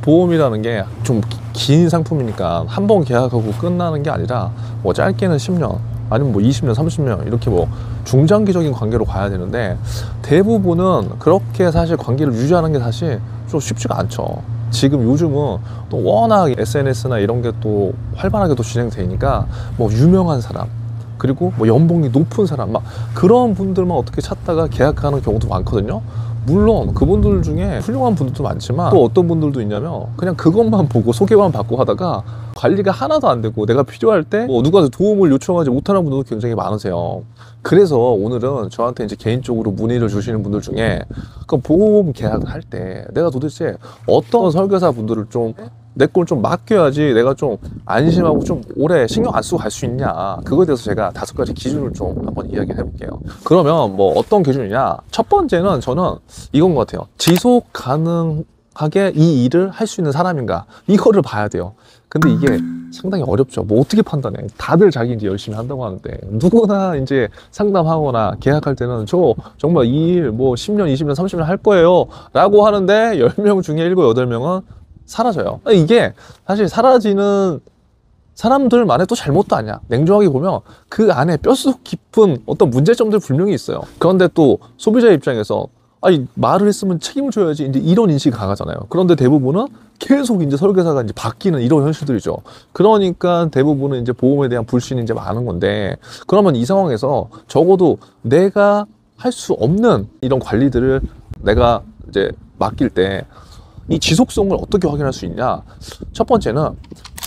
보험이라는 게 좀 긴 상품이니까 한 번 계약하고 끝나는 게 아니라 뭐 짧게는 10년 아니면 뭐 20년 30년 이렇게 뭐 중장기적인 관계로 가야 되는데, 대부분은 그렇게 사실 관계를 유지하는 게 사실 좀 쉽지가 않죠. 지금 요즘은 또 워낙 SNS나 이런 게 또 활발하게 또 진행되니까 뭐 유명한 사람, 그리고 뭐 연봉이 높은 사람, 막 그런 분들만 어떻게 찾다가 계약하는 경우도 많거든요. 물론 그분들 중에 훌륭한 분들도 많지만 또 어떤 분들도 있냐면 그냥 그것만 보고 소개만 받고 하다가 관리가 하나도 안 되고 내가 필요할 때 뭐 누가 도움을 요청하지 못하는 분들도 굉장히 많으세요. 그래서 오늘은 저한테 이제 개인적으로 문의를 주시는 분들 중에 그 보험 계약을 할 때 내가 도대체 어떤 설계사 분들을 좀 내 걸 좀 맡겨야지 내가 좀 안심하고 좀 오래 신경 안 쓰고 갈 수 있냐, 그거에 대해서 제가 5가지 기준을 좀 한번 이야기를 해볼게요. 그러면 뭐 어떤 기준이냐, 첫 번째는 저는 이건 것 같아요. 지속 가능하게 이 일을 할 수 있는 사람인가, 이거를 봐야 돼요. 근데 이게 상당히 어렵죠. 뭐 어떻게 판단해? 다들 자기 이제 열심히 한다고 하는데, 누구나 이제 상담하거나 계약할 때는 저 정말 이 일 뭐 10년, 20년, 30년 할 거예요 라고 하는데 10명 중에 7, 8명은 사라져요. 이게 사실 사라지는 사람들만의 또 잘못도 아니야. 냉정하게 보면 그 안에 뼛속 깊은 어떤 문제점들 분명히 있어요. 그런데 또 소비자 입장에서 아니 말을 했으면 책임을 져야지, 이제 이런 인식이 강하잖아요. 그런데 대부분은 계속 이제 설계사가 이제 바뀌는 이런 현실들이죠. 그러니까 대부분은 이제 보험에 대한 불신이 이제 많은 건데, 그러면 이 상황에서 적어도 내가 할 수 없는 이런 관리들을 내가 이제 맡길 때 이 지속성을 어떻게 확인할 수 있냐? 첫 번째는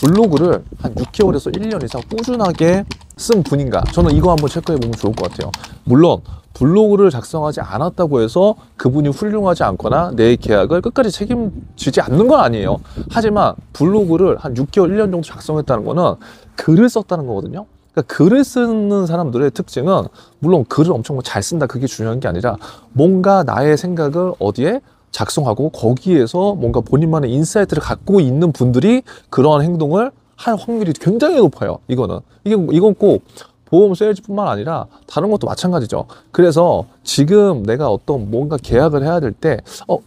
블로그를 한 6개월에서 1년 이상 꾸준하게 쓴 분인가? 저는 이거 한번 체크해 보면 좋을 것 같아요. 물론 블로그를 작성하지 않았다고 해서 그분이 훌륭하지 않거나 내 계약을 끝까지 책임지지 않는 건 아니에요. 하지만 블로그를 한 6개월, 1년 정도 작성했다는 거는 글을 썼다는 거거든요. 그러니까 글을 쓰는 사람들의 특징은 물론 글을 엄청 잘 쓴다, 그게 중요한 게 아니라 뭔가 나의 생각을 어디에 작성하고 거기에서 뭔가 본인만의 인사이트를 갖고 있는 분들이 그러한 행동을 할 확률이 굉장히 높아요. 이건 꼭 보험 세일즈뿐만 아니라 다른 것도 마찬가지죠. 그래서 지금 내가 어떤 뭔가 계약을 해야 될 때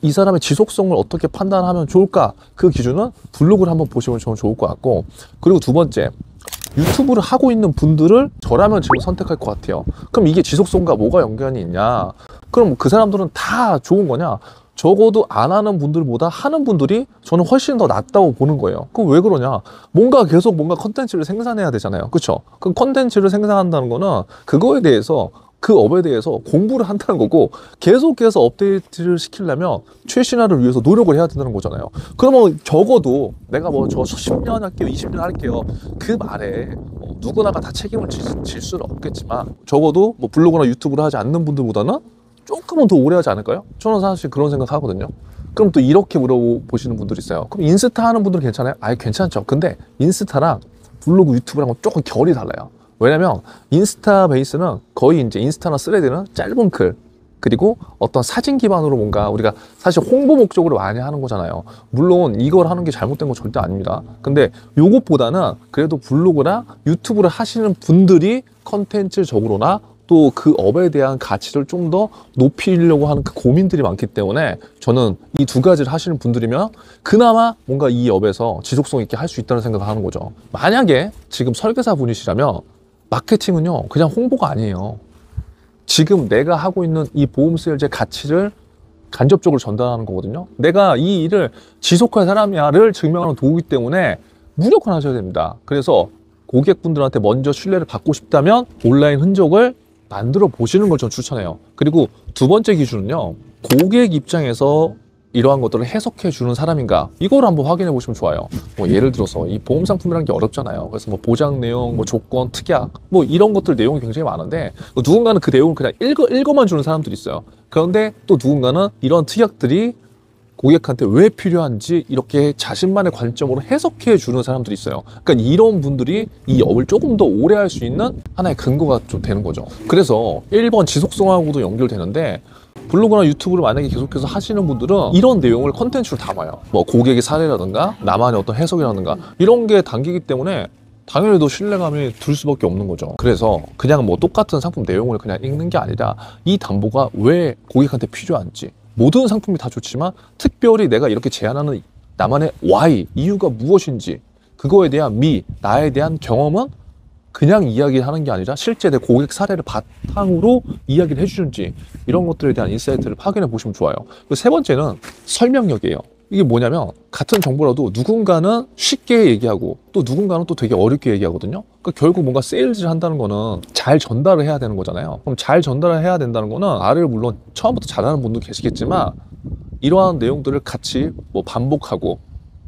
이 사람의 지속성을 어떻게 판단하면 좋을까? 그 기준은 블로그를 한번 보시면 저는 좋을 것 같고, 그리고 두 번째, 유튜브를 하고 있는 분들을 저라면 지금 선택할 것 같아요. 그럼 이게 지속성과 뭐가 연관이 있냐? 그럼 그 사람들은 다 좋은 거냐? 적어도 안 하는 분들보다 하는 분들이 저는 훨씬 더 낫다고 보는 거예요. 그럼 왜 그러냐? 계속 뭔가 컨텐츠를 생산해야 되잖아요. 그렇죠? 그럼 컨텐츠를 생산한다는 거는 그거에 대해서, 그 업에 대해서 공부를 한다는 거고, 계속해서 업데이트를 시키려면 최신화를 위해서 노력을 해야 된다는 거잖아요. 그러면 적어도 내가 뭐 저 10년 할게요, 20년 할게요, 그 말에 누구나가 다 책임을 질 수는 없겠지만 적어도 뭐 블로그나 유튜브를 하지 않는 분들보다는 조금은 더 오래 하지 않을까요? 저는 사실 그런 생각 하거든요. 그럼 또 이렇게 물어보시는 분들이 있어요. 그럼 인스타 하는 분들은 괜찮아요? 아예 괜찮죠. 근데 인스타랑 블로그, 유튜브랑 조금 결이 달라요. 왜냐면 인스타 베이스는 거의 이제 인스타나 스레드는 짧은 글, 그리고 어떤 사진 기반으로 뭔가 우리가 사실 홍보 목적으로 많이 하는 거잖아요. 물론 이걸 하는 게 잘못된 건 절대 아닙니다. 근데 요것보다는 그래도 블로그나 유튜브를 하시는 분들이 컨텐츠적으로나 또 그 업에 대한 가치를 좀 더 높이려고 하는 그 고민들이 많기 때문에 저는 이 2가지를 하시는 분들이면 그나마 뭔가 이 업에서 지속성 있게 할 수 있다는 생각을 하는 거죠. 만약에 지금 설계사 분이시라면 마케팅은요 그냥 홍보가 아니에요. 지금 내가 하고 있는 이 보험 세일즈의 가치를 간접적으로 전달하는 거거든요. 내가 이 일을 지속할 사람이야를 증명하는 도구이기 때문에 무조건 하셔야 됩니다. 그래서 고객분들한테 먼저 신뢰를 받고 싶다면 온라인 흔적을 만들어 보시는 걸 전 추천해요. 그리고 두 번째 기준은요, 고객 입장에서 이러한 것들을 해석해 주는 사람인가, 이걸 한번 확인해 보시면 좋아요. 뭐 예를 들어서 이 보험 상품이라는 게 어렵잖아요. 그래서 뭐 보장 내용, 뭐 조건, 특약, 뭐 이런 것들 내용이 굉장히 많은데 누군가는 그 내용을 그냥 읽어만 주는 사람들이 있어요. 그런데 또 누군가는 이런 특약들이 고객한테 왜 필요한지 이렇게 자신만의 관점으로 해석해 주는 사람들이 있어요. 그러니까 이런 분들이 이 업을 조금 더 오래 할 수 있는 하나의 근거가 좀 되는 거죠. 그래서 1번 지속성하고도 연결되는데, 블로그나 유튜브를 만약에 계속해서 하시는 분들은 이런 내용을 컨텐츠로 담아요. 뭐 고객의 사례라든가 나만의 어떤 해석이라든가 이런 게 담기기 때문에 당연히 더 신뢰감이 들 수밖에 없는 거죠. 그래서 그냥 뭐 똑같은 상품 내용을 그냥 읽는 게 아니라 이 담보가 왜 고객한테 필요한지, 모든 상품이 다 좋지만 특별히 내가 이렇게 제안하는 나만의 why, 이유가 무엇인지, 그거에 대한 me, 나에 대한 경험은 그냥 이야기하는 게 아니라 실제 내 고객 사례를 바탕으로 이야기를 해주는지, 이런 것들에 대한 인사이트를 확인해 보시면 좋아요. 그리고 세 번째는 설명력이에요. 이게 뭐냐면 같은 정보라도 누군가는 쉽게 얘기하고 또 누군가는 또 되게 어렵게 얘기하거든요. 그러니까 결국 뭔가 세일즈를 한다는 거는 잘 전달을 해야 되는 거잖아요. 그럼 잘 전달을 해야 된다는 거는 말을 물론 처음부터 잘하는 분도 계시겠지만 이러한 내용들을 같이 뭐 반복하고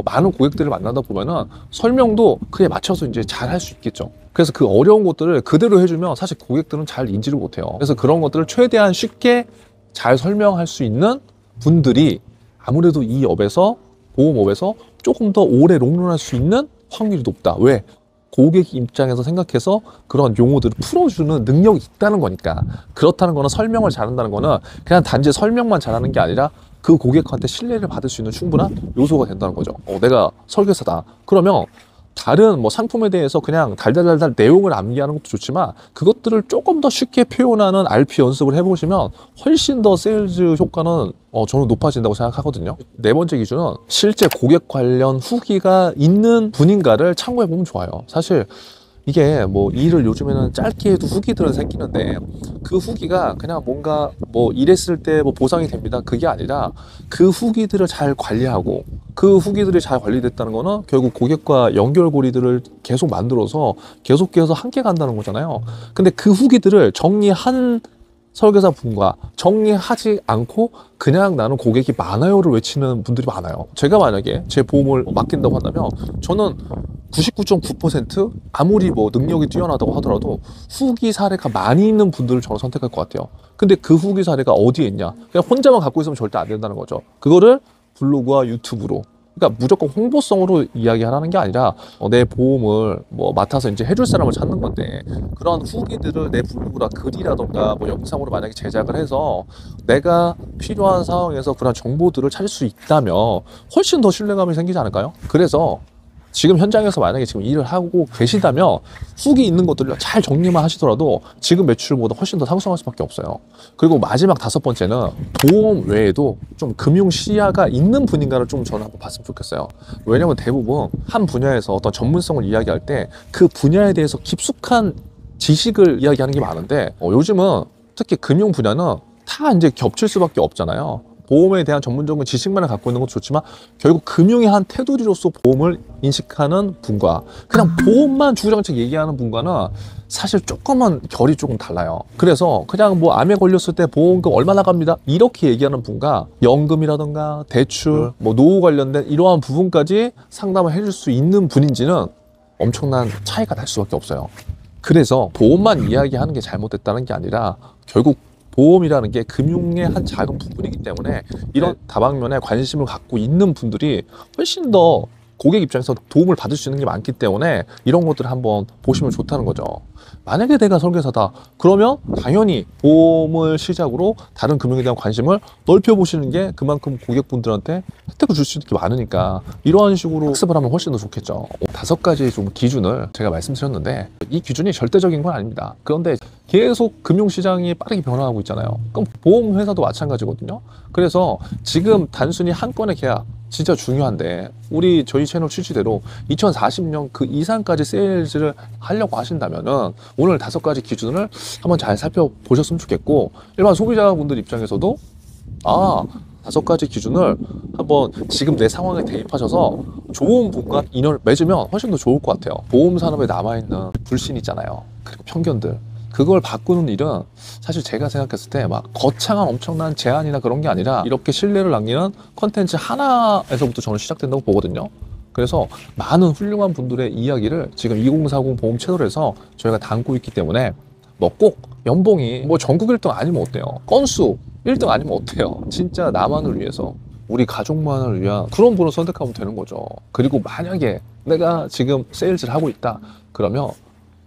많은 고객들을 만나다 보면은 설명도 그에 맞춰서 이제 잘 할 수 있겠죠. 그래서 그 어려운 것들을 그대로 해주면 사실 고객들은 잘 인지를 못해요. 그래서 그런 것들을 최대한 쉽게 잘 설명할 수 있는 분들이 아무래도 이 업에서, 보험업에서 조금 더 오래 롱런할 수 있는 확률이 높다. 왜? 고객 입장에서 생각해서 그런 용어들을 풀어주는 능력이 있다는 거니까. 그렇다는 거는 설명을 잘한다는 거는 그냥 단지 설명만 잘하는 게 아니라 그 고객한테 신뢰를 받을 수 있는 충분한 요소가 된다는 거죠. 내가 설계사다. 그러면 다른 뭐 상품에 대해서 그냥 달달달달 내용을 암기하는 것도 좋지만 그것들을 조금 더 쉽게 표현하는 RP 연습을 해보시면 훨씬 더 세일즈 효과는 저는 높아진다고 생각하거든요. 네 번째 기준은 실제 고객 관련 후기가 있는 분인가를 참고해보면 좋아요. 사실 이게 뭐 일을 요즘에는 짧게 해도 후기들은 생기는데 그 후기가 그냥 뭔가 뭐 일했을 때 뭐 보상이 됩니다, 그게 아니라 그 후기들을 잘 관리하고 그 후기들이 잘 관리됐다는 거는 결국 고객과 연결고리들을 계속 만들어서 계속해서 함께 간다는 거잖아요. 근데 그 후기들을 정리한 설계사 분과 정리하지 않고 그냥 나는 고객이 많아요를 외치는 분들이 많아요. 제가 만약에 제 보험을 맡긴다고 한다면 저는 99.9% 아무리 뭐 능력이 뛰어나다고 하더라도 후기 사례가 많이 있는 분들을 저는 선택할 것 같아요. 근데 그 후기 사례가 어디에 있냐? 그냥 혼자만 갖고 있으면 절대 안 된다는 거죠. 그거를 블로그와 유튜브로, 그러니까 무조건 홍보성으로 이야기하라는 게 아니라 내 보험을 뭐 맡아서 이제 해줄 사람을 찾는 건데 그런 후기들을 내 블로그나 글이라던가 뭐 영상으로 만약에 제작을 해서 내가 필요한 상황에서 그런 정보들을 찾을 수 있다면 훨씬 더 신뢰감이 생기지 않을까요? 그래서 지금 현장에서 만약에 지금 일을 하고 계시다면 후기 있는 것들을 잘 정리만 하시더라도 지금 매출보다 훨씬 더 상승할 수밖에 없어요. 그리고 마지막 다섯 번째는 보험 외에도 좀 금융 시야가 있는 분인가를 좀 저는 한번 봤으면 좋겠어요. 왜냐면 대부분 한 분야에서 어떤 전문성을 이야기할 때 그 분야에 대해서 깊숙한 지식을 이야기하는 게 많은데 요즘은 특히 금융 분야는 다 이제 겹칠 수밖에 없잖아요. 보험에 대한 전문적인 지식만을 갖고 있는 것도 좋지만 결국 금융의 한 테두리로서 보험을 인식하는 분과 그냥 보험만 주구장창 얘기하는 분과는 사실 조금은 결이 조금 달라요. 그래서 그냥 뭐 암에 걸렸을 때 보험금 얼마 나갑니다 이렇게 얘기하는 분과 연금이라던가 대출, 뭐 노후 관련된 이러한 부분까지 상담을 해줄 수 있는 분인지는 엄청난 차이가 날 수밖에 없어요. 그래서 보험만 이야기하는 게 잘못됐다는 게 아니라 결국 보험이라는 게 금융의 한 작은 부분이기 때문에 이런 다방면에 관심을 갖고 있는 분들이 훨씬 더 고객 입장에서 도움을 받을 수 있는 게 많기 때문에 이런 것들을 한번 보시면 좋다는 거죠. 만약에 내가 설계사다 그러면 당연히 보험을 시작으로 다른 금융에 대한 관심을 넓혀보시는 게 그만큼 고객분들한테 혜택을 줄 수 있는 게 많으니까 이러한 식으로 학습을 하면 훨씬 더 좋겠죠. 다섯 가지 좀 기준을 제가 말씀드렸는데 이 기준이 절대적인 건 아닙니다. 그런데 계속 금융시장이 빠르게 변화하고 있잖아요. 그럼 보험회사도 마찬가지거든요. 그래서 지금 단순히 한 건의 계약 진짜 중요한데 저희 채널 취지대로 2040년 그 이상까지 세일즈를 하려고 하신다면은 오늘 다섯 가지 기준을 한번 잘 살펴보셨으면 좋겠고 일반 소비자분들 입장에서도 다섯 가지 기준을 한번 지금 내 상황에 대입하셔서 좋은 분과 인연을 맺으면 훨씬 더 좋을 것 같아요. 보험 산업에 남아있는 불신 있잖아요. 그리고 편견들. 그걸 바꾸는 일은 사실 제가 생각했을 때 막 거창한 엄청난 제안이나 그런 게 아니라 이렇게 신뢰를 남기는 컨텐츠 하나에서부터 저는 시작된다고 보거든요. 그래서 많은 훌륭한 분들의 이야기를 지금 2040 보험 채널에서 저희가 담고 있기 때문에 뭐 꼭 연봉이 뭐 전국 1등 아니면 어때요? 건수 1등 아니면 어때요? 진짜 나만을 위해서 우리 가족만을 위한 그런 분을 선택하면 되는 거죠. 그리고 만약에 내가 지금 세일즈를 하고 있다 그러면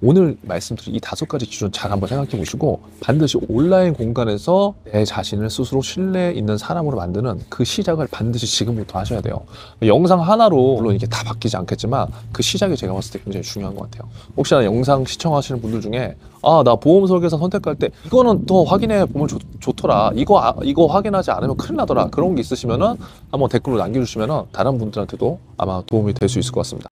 오늘 말씀드린 이 5가지 기준 잘 한번 생각해 보시고 반드시 온라인 공간에서 내 자신을 스스로 신뢰 있는 사람으로 만드는 그 시작을 반드시 지금부터 하셔야 돼요. 영상 하나로 물론 이게 다 바뀌지 않겠지만 그 시작이 제가 봤을 때 굉장히 중요한 것 같아요. 혹시나 영상 시청하시는 분들 중에 나 보험 설계사 선택할 때 이거는 더 확인해 보면 좋더라, 이거 확인하지 않으면 큰일 나더라, 그런 게 있으시면은 한번 댓글로 남겨주시면은 다른 분들한테도 아마 도움이 될 수 있을 것 같습니다.